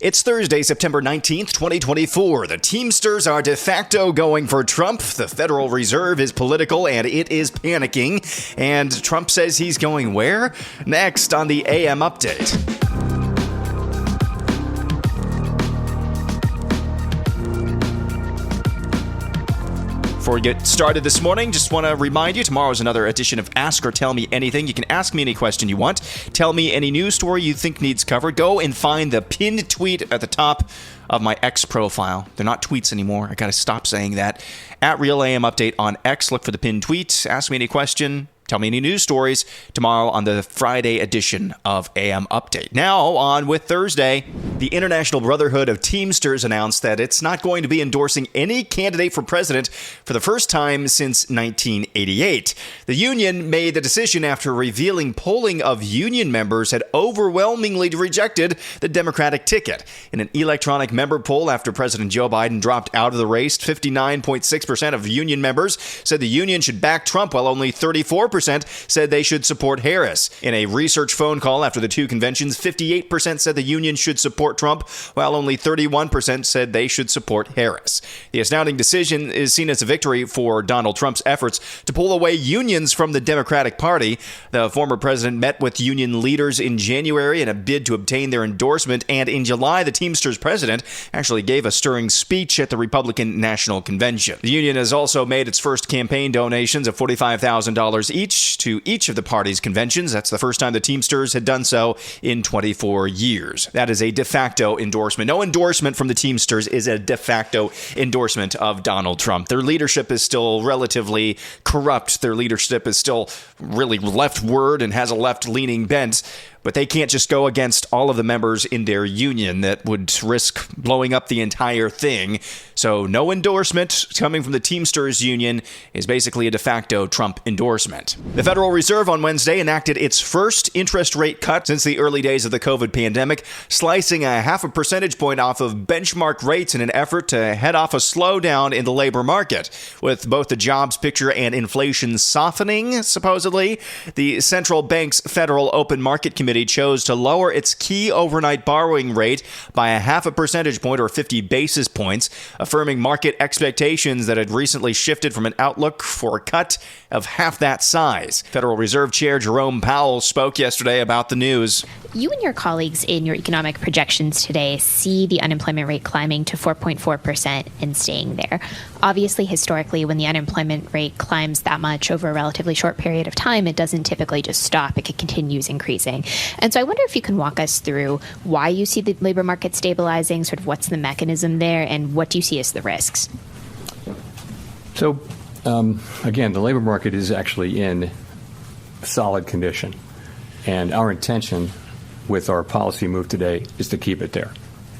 It's Thursday, September 19th, 2024. The Teamsters are de facto going for Trump. The Federal Reserve is political and it is panicking. And Trump says he's going where? Next on the AM Update. Before we get started this morning, just want to remind you, tomorrow is another edition of Ask or Tell Me Anything. You can ask me any question you want. Tell me any news story you think needs covered. Go and find the pinned tweet at the top of my X profile. They're not tweets anymore. I got to stop saying that. At Real AM Update on X, look for the pinned tweet. Ask me any question. Tell me any news stories tomorrow on the Friday edition of AM Update. Now on with Thursday. The International Brotherhood of Teamsters announced that it's not going to be endorsing any candidate for president for the first time since 1988. The union made the decision after revealing polling of union members had overwhelmingly rejected the Democratic ticket. In an electronic member poll after President Joe Biden dropped out of the race, 59.6% of union members said the union should back Trump, while only 34% said they should support Harris. In a research phone call after the two conventions, 58% said the union should support Trump, while only 31% said they should support Harris. The astounding decision is seen as a victory for Donald Trump's efforts to pull away unions from the Democratic Party. The former president met with union leaders in January in a bid to obtain their endorsement, and in July, the Teamsters president actually gave a stirring speech at the Republican National Convention. The union has also made its first campaign donations of $45,000 each to each of the party's conventions. That's the first time the Teamsters had done so in 24 years. That is a de facto endorsement. No endorsement from the Teamsters is a de facto endorsement of Donald Trump. Their leadership is still relatively corrupt. Their leadership is still really leftward and has a left-leaning bent. But they can't just go against all of the members in their union. That would risk blowing up the entire thing. So no endorsement coming from the Teamsters union is basically a de facto Trump endorsement. The Federal Reserve on Wednesday enacted its first interest rate cut since the early days of the COVID pandemic, slicing a half a percentage point off of benchmark rates in an effort to head off a slowdown in the labor market. With both the jobs picture and inflation softening, supposedly, the central bank's Federal Open Market Committee chose to lower its key overnight borrowing rate by a half a percentage point or 50 basis points, affirming market expectations that had recently shifted from an outlook for a cut of half that size. Federal Reserve Chair Jerome Powell spoke yesterday about the news. You and your colleagues in your economic projections today see the unemployment rate climbing to 4.4% and staying there. Obviously, historically, when the unemployment rate climbs that much over a relatively short period of time, it doesn't typically just stop. It continues increasing. And so I wonder if you can walk us through why you see the labor market stabilizing, sort of what's the mechanism there, and what do you see as the risks? So, again, the labor market is actually in solid condition. And our intention with our policy move today is to keep it there.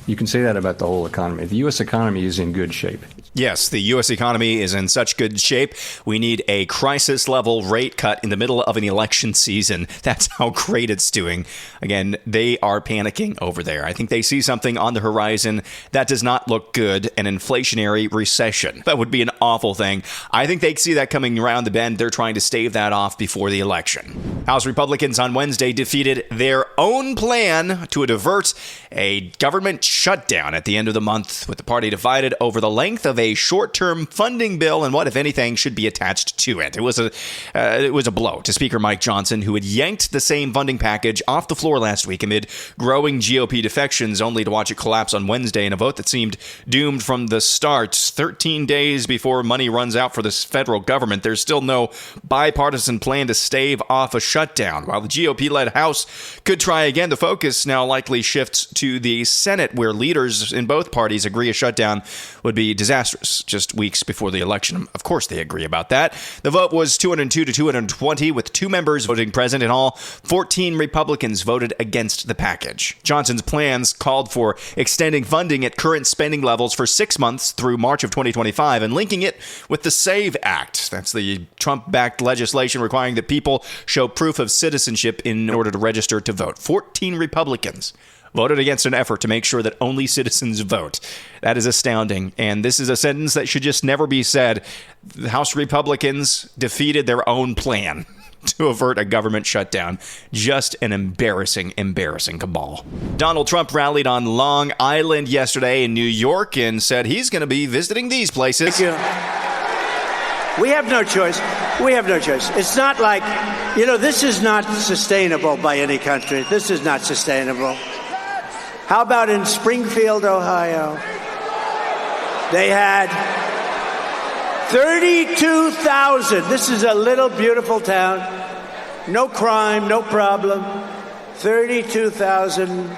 You can say that about the whole economy. The U.S. economy is in good shape. Yes, the U.S. economy is in such good shape. We need a crisis-level rate cut in the middle of an election season. That's how great it's doing. Again, they are panicking over there. I think they see something on the horizon that does not look good, an inflationary recession. That would be an awful thing. I think they see that coming around the bend. They're trying to stave that off before the election. House Republicans on Wednesday defeated their own plan to divert a government shutdown at the end of the month, with the party divided over the length of a short-term funding bill and what, if anything, should be attached to it. It was a blow to Speaker Mike Johnson, who had yanked the same funding package off the floor last week amid growing GOP defections, only to watch it collapse on Wednesday in a vote that seemed doomed from the start. 13 days before money runs out for this federal government, there's still no bipartisan plan to stave off a shutdown. While the GOP-led House could try again, the focus now likely shifts to the Senate, where leaders in both parties agree a shutdown would be disastrous just weeks before the election. Of course they agree about that. The vote was 202 to 220, with 2 members voting present. In all, 14 Republicans voted against the package. Johnson's plans called for extending funding at current spending levels for 6 months through March of 2025 and linking it with the SAVE Act. That's the Trump-backed legislation requiring that people show proof of citizenship in order to register to vote. 14 Republicans voted against an effort to make sure that only citizens vote. That is astounding. And this is a sentence that should just never be said. The House Republicans defeated their own plan. to avert a government shutdown. Just an embarrassing cabal. Donald Trump rallied on Long Island yesterday in New York and said he's going to be visiting these places. Thank you. We have no choice. We have no choice. It's not like, this is not sustainable by any country. This is not sustainable. How about in Springfield, Ohio? They had 32,000. This is a little beautiful town. No crime, no problem. 32,000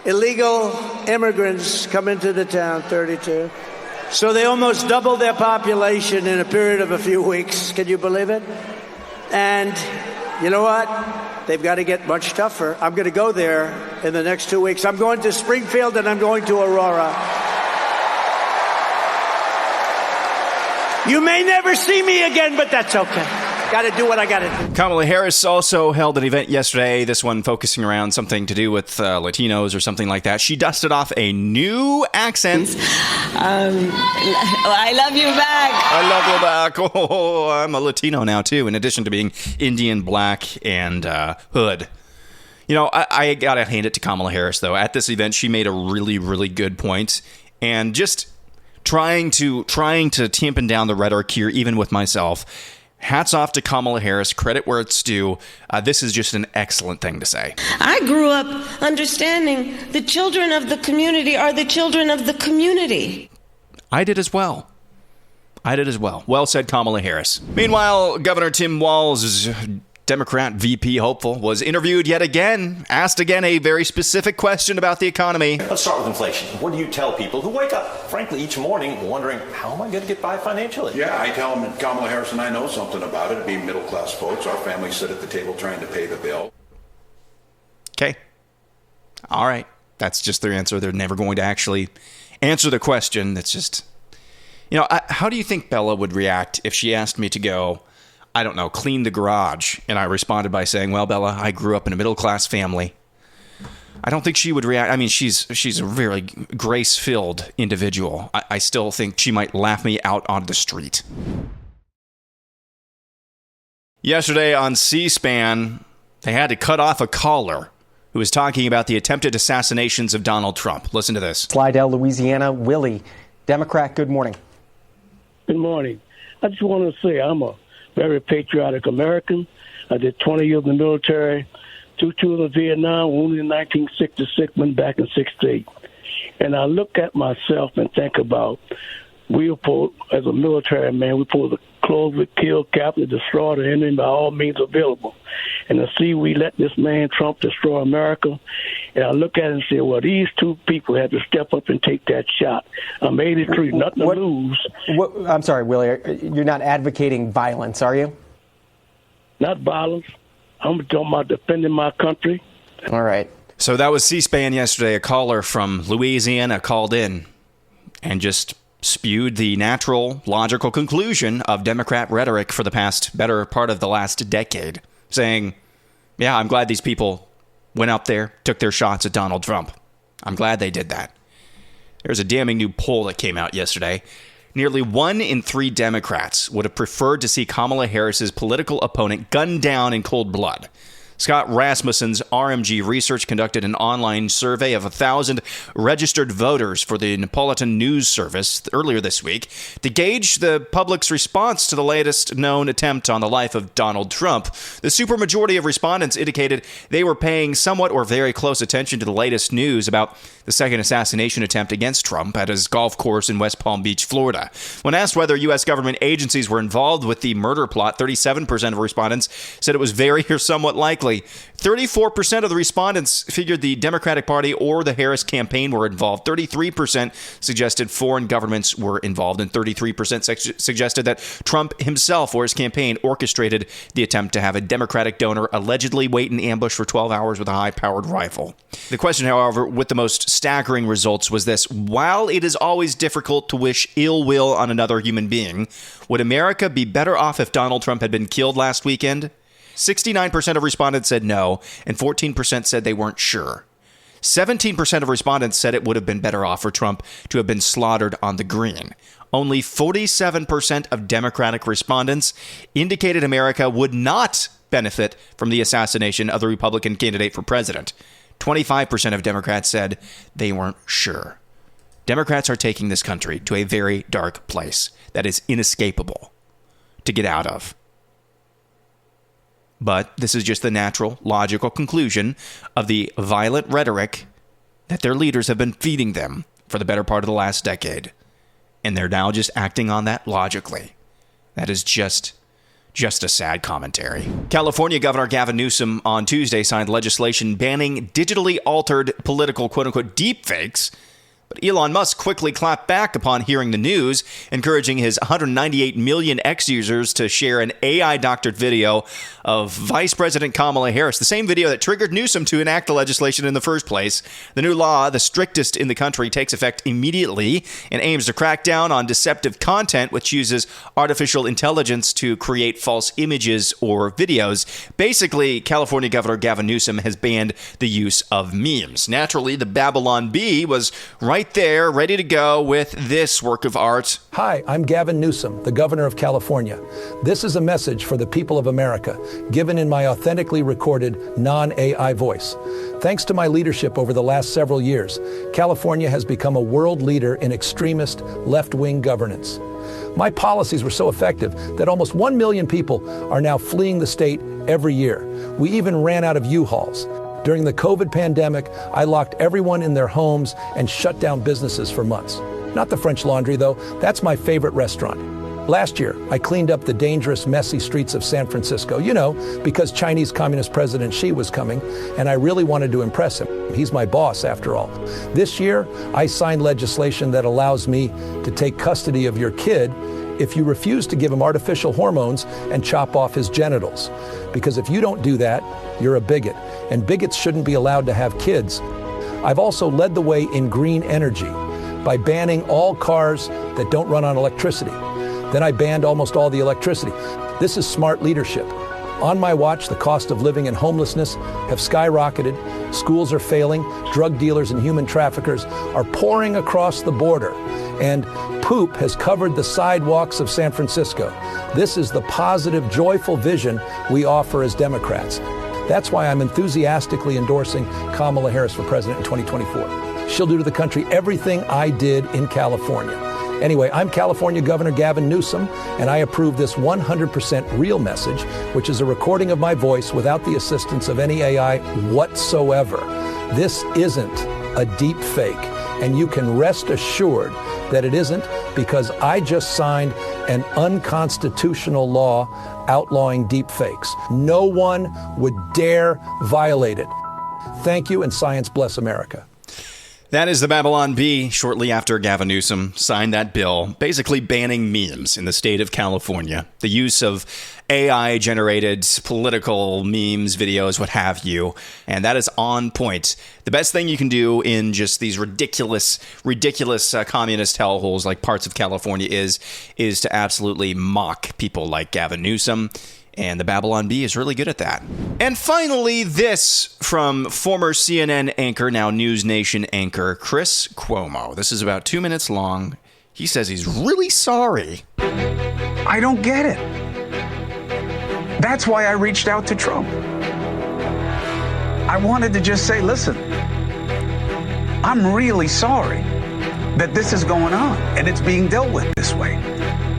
illegal immigrants come into the town, 32. So they almost doubled their population in a period of a few weeks. Can you believe it? And you know what? They've got to get much tougher. I'm going to go there in the next 2 weeks. I'm going to Springfield and I'm going to Aurora. You may never see me again, but that's okay. Got to do what I got to do. Kamala Harris also held an event yesterday, this one focusing around something to do with Latinos or something like that. She dusted off a new accent. I love you back. I love you back. Oh, I'm a Latino now, too, in addition to being Indian, black, and hood. I got to hand it to Kamala Harris, though. At this event, she made a really, really good point. And just trying to tampen down the rhetoric here, even with myself. Hats off to Kamala Harris. Credit where it's due. This is just an excellent thing to say. I grew up understanding the children of the community are the children of the community. I did as well. Well said, Kamala Harris. Meanwhile, Governor Tim Walz, Democrat VP hopeful, was interviewed yet again, asked again a very specific question about the economy. Let's start with inflation. What do you tell people who wake up, frankly, each morning wondering, how am I going to get by financially? Yeah, I tell them, Kamala Harris and I know something about it. Being middle-class folks, our families sit at the table trying to pay the bill. Okay. All right. That's just their answer. They're never going to actually answer the question. It's just, how do you think Bella would react if she asked me to go, I don't know, clean the garage? And I responded by saying, well, Bella, I grew up in a middle-class family. I don't think she would react. I mean, she's a very grace-filled individual. I still think she might laugh me out on the street. Yesterday on C-SPAN, they had to cut off a caller who was talking about the attempted assassinations of Donald Trump. Listen to this. Slidell, Louisiana. Willie, Democrat, good morning. Good morning. I just want to say I'm a very patriotic American. I did 20 years in the military, 2 tours in Vietnam, wounded in 1966, went back in 68. And I look at myself and think about, as a military man, we're supposed to close it, kill, capture, destroy the enemy by all means available. And to see we let this man Trump destroy America, and I look at it and say, well, these two people had to step up and take that shot. I'm 83, nothing to lose. I'm sorry, Willie, you're not advocating violence, are you? Not violence. I'm talking about defending my country. All right. So that was C-SPAN yesterday. A caller from Louisiana called in and just spewed the natural, logical conclusion of Democrat rhetoric for the better part of the last decade, saying, yeah, I'm glad these people went out there, took their shots at Donald Trump. I'm glad they did that. There's a damning new poll that came out yesterday. Nearly 1 in 3 Democrats would have preferred to see Kamala Harris's political opponent gunned down in cold blood. Scott Rasmussen's RMG Research conducted an online survey of 1,000 registered voters for the Napolitan News Service earlier this week to gauge the public's response to the latest known attempt on the life of Donald Trump. The supermajority of respondents indicated they were paying somewhat or very close attention to the latest news about the second assassination attempt against Trump at his golf course in West Palm Beach, Florida. When asked whether U.S. government agencies were involved with the murder plot, 37% of respondents said it was very or somewhat likely. 34% of the respondents figured the Democratic Party or the Harris campaign were involved. 33% suggested foreign governments were involved, and 33% suggested that Trump himself or his campaign orchestrated the attempt to have a Democratic donor allegedly wait in ambush for 12 hours with a high-powered rifle. The question, however, with the most staggering results was this: while it is always difficult to wish ill will on another human being, would America be better off if Donald Trump had been killed last weekend? 69% of respondents said no, and 14% said they weren't sure. 17% of respondents said it would have been better off for Trump to have been slaughtered on the green. Only 47% of Democratic respondents indicated America would not benefit from the assassination of the Republican candidate for president. 25% of Democrats said they weren't sure. Democrats are taking this country to a very dark place that is inescapable to get out of. But this is just the natural, logical conclusion of the violent rhetoric that their leaders have been feeding them for the better part of the last decade. And they're now just acting on that logically. That is just a sad commentary. California Governor Gavin Newsom on Tuesday signed legislation banning digitally altered political quote-unquote deepfakes. But Elon Musk quickly clapped back upon hearing the news, encouraging his 198 million X users to share an AI-doctored video of Vice President Kamala Harris, the same video that triggered Newsom to enact the legislation in the first place. The new law, the strictest in the country, takes effect immediately and aims to crack down on deceptive content which uses artificial intelligence to create false images or videos. Basically, California Governor Gavin Newsom has banned the use of memes. Naturally, the Babylon Bee was right there, ready to go with this work of art. Hi, I'm Gavin Newsom, the governor of California. This is a message for the people of America, given in my authentically recorded, non-AI voice. Thanks to my leadership over the last several years, California has become a world leader in extremist, left-wing governance. My policies were so effective that almost 1 million people are now fleeing the state every year. We even ran out of U-Hauls. During the COVID pandemic, I locked everyone in their homes and shut down businesses for months. Not the French Laundry, though. That's my favorite restaurant. Last year, I cleaned up the dangerous, messy streets of San Francisco, because Chinese Communist President Xi was coming, and I really wanted to impress him. He's my boss, after all. This year, I signed legislation that allows me to take custody of your kid if you refuse to give him artificial hormones and chop off his genitals. Because if you don't do that, you're a bigot, and bigots shouldn't be allowed to have kids. I've also led the way in green energy by banning all cars that don't run on electricity. Then I banned almost all the electricity. This is smart leadership. On my watch, the cost of living and homelessness have skyrocketed. Schools are failing. Drug dealers and human traffickers are pouring across the border. And poop has covered the sidewalks of San Francisco. This is the positive, joyful vision we offer as Democrats. That's why I'm enthusiastically endorsing Kamala Harris for president in 2024. She'll do to the country everything I did in California. Anyway, I'm California Governor Gavin Newsom, and I approve this 100% real message, which is a recording of my voice without the assistance of any AI whatsoever. This isn't a deep fake, and you can rest assured that it isn't, because I just signed an unconstitutional law outlawing deep fakes. No one would dare violate it. Thank you, and science bless America. That is the Babylon Bee, shortly after Gavin Newsom signed that bill, basically banning memes in the state of California. The use of AI-generated political memes, videos, what have you. And that is on point. The best thing you can do in just these ridiculous communist hellholes like parts of California is to absolutely mock people like Gavin Newsom. And the Babylon Bee is really good at that. And finally, this from former CNN anchor, now News Nation anchor, Chris Cuomo. This is about 2 minutes long. He says he's really sorry. I don't get it. That's why I reached out to Trump. I wanted to just say, listen, I'm really sorry that this is going on and it's being dealt with this way.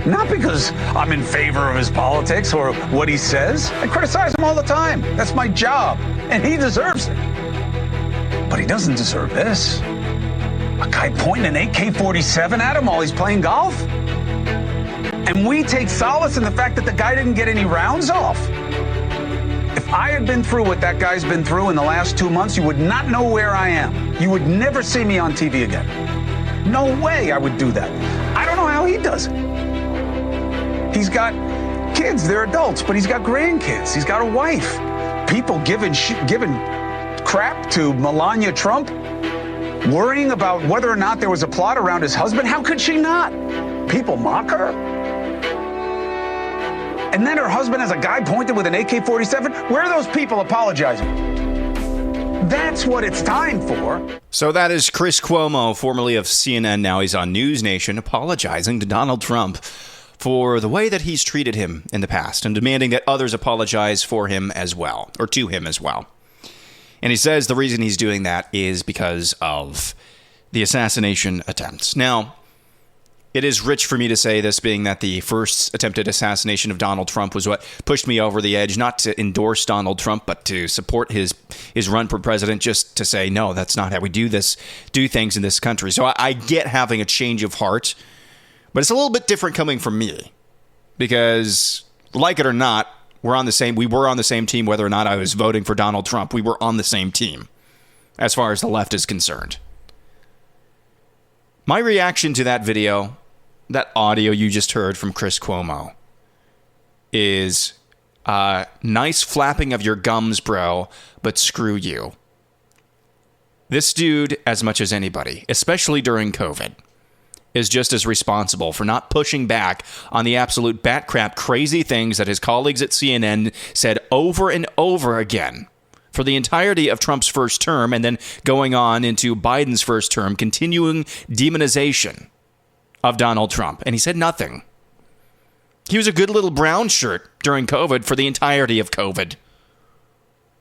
Not because I'm in favor of his politics or what he says. I criticize him all the time. That's my job. And he deserves it. But he doesn't deserve this. A guy pointing an AK-47 at him while he's playing golf? And we take solace in the fact that the guy didn't get any rounds off. If I had been through what that guy's been through in the last 2 months, you would not know where I am. You would never see me on TV again. No way I would do that. I don't know how he does it. He's got kids, they're adults, but he's got grandkids. He's got a wife. People giving crap to Melania Trump, worrying about whether or not there was a plot around his husband. How could she not? People mock her. And then her husband has a guy pointed with an AK-47. Where are those people apologizing? That's what it's time for. So that is Chris Cuomo, formerly of CNN. Now he's on News Nation, apologizing to Donald Trump. for the way that he's treated him in the past and demanding that others apologize for him as well, or to him as well. And he says the reason he's doing that is because of the assassination attempts. Now, it is rich for me to say this, being that the first attempted assassination of Donald Trump was what pushed me over the edge, not to endorse Donald Trump, but to support his run for president, just to say, no, that's not how we do things in this country. So I get having a change of heart, but it's a little bit different coming from me, because like it or not, we were on the same team, whether or not I was voting for Donald Trump. We were on the same team as far as the left is concerned. My reaction to that video, that audio you just heard from Chris Cuomo, is nice flapping of your gums, bro, but screw you. This dude, as much as anybody, especially during COVID, is just as responsible for not pushing back on the absolute bat crap crazy things that his colleagues at CNN said over and over again for the entirety of Trump's first term, and then going on into Biden's first term, continuing demonization of Donald Trump. And he said nothing. He was a good little brown shirt during COVID for the entirety of COVID.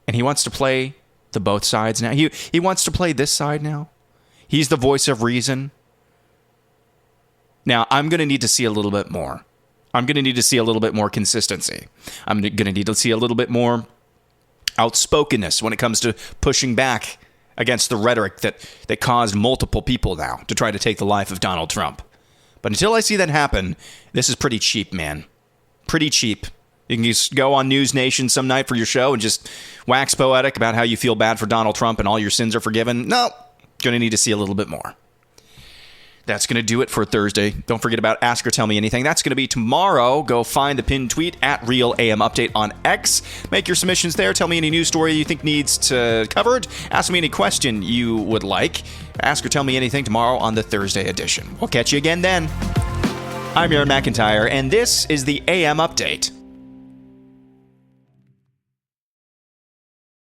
And he wants to play the both sides now. He wants to play this side now. He's the voice of reason. Now, I'm going to need to see a little bit more. I'm going to need to see a little bit more consistency. I'm going to need to see a little bit more outspokenness when it comes to pushing back against the rhetoric that caused multiple people now to try to take the life of Donald Trump. But until I see that happen, this is pretty cheap, man. Pretty cheap. You can just go on News Nation some night for your show and just wax poetic about how you feel bad for Donald Trump and all your sins are forgiven. No, going to need to see a little bit more. That's going to do it for Thursday. Don't forget about Ask or Tell Me Anything. That's going to be tomorrow. Go find the pinned tweet at Real AM Update on X. Make your submissions there. Tell me any news story you think needs to covered. Ask me any question you would like. Ask or Tell Me Anything tomorrow on the Thursday edition. We'll catch you again then. I'm Aaron McIntyre, and this is the AM Update.